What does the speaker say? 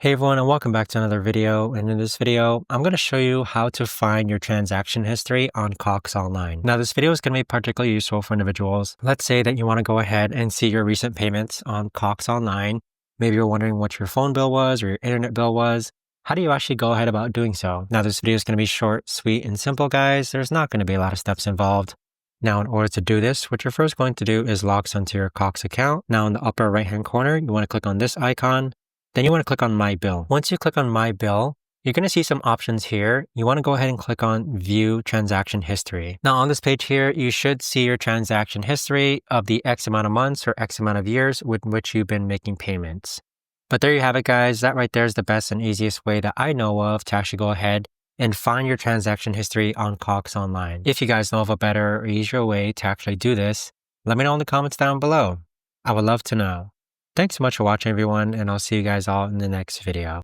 Hey everyone, and welcome back to another video. And in this video, I'm going to show you how to find your transaction history on Cox Online. Now, this video is going to be particularly useful for individuals. Let's say that you want to go ahead and see your recent payments on Cox Online. Maybe you're wondering what your phone bill was or your internet bill was. How do you actually go ahead about doing so? Now, this video is going to be short, sweet, and simple, guys. There's not going to be a lot of steps involved. Now, in order to do this, what you're first going to do is log onto your Cox account. Now, in the upper right-hand corner, you want to click on this icon. Then you want to click on My Bill. Once you click on My Bill, you're going to see some options here. You want to go ahead and click on View Transaction History. Now on this page here, you should see your transaction history of the X amount of months or X amount of years with which you've been making payments. But there you have it, guys. That right there is the best and easiest way that I know of to actually go ahead and find your transaction history on Cox Online. If you guys know of a better or easier way to actually do this, let me know in the comments down below. I would love to know. Thanks so much for watching, everyone, and I'll see you guys all in the next video.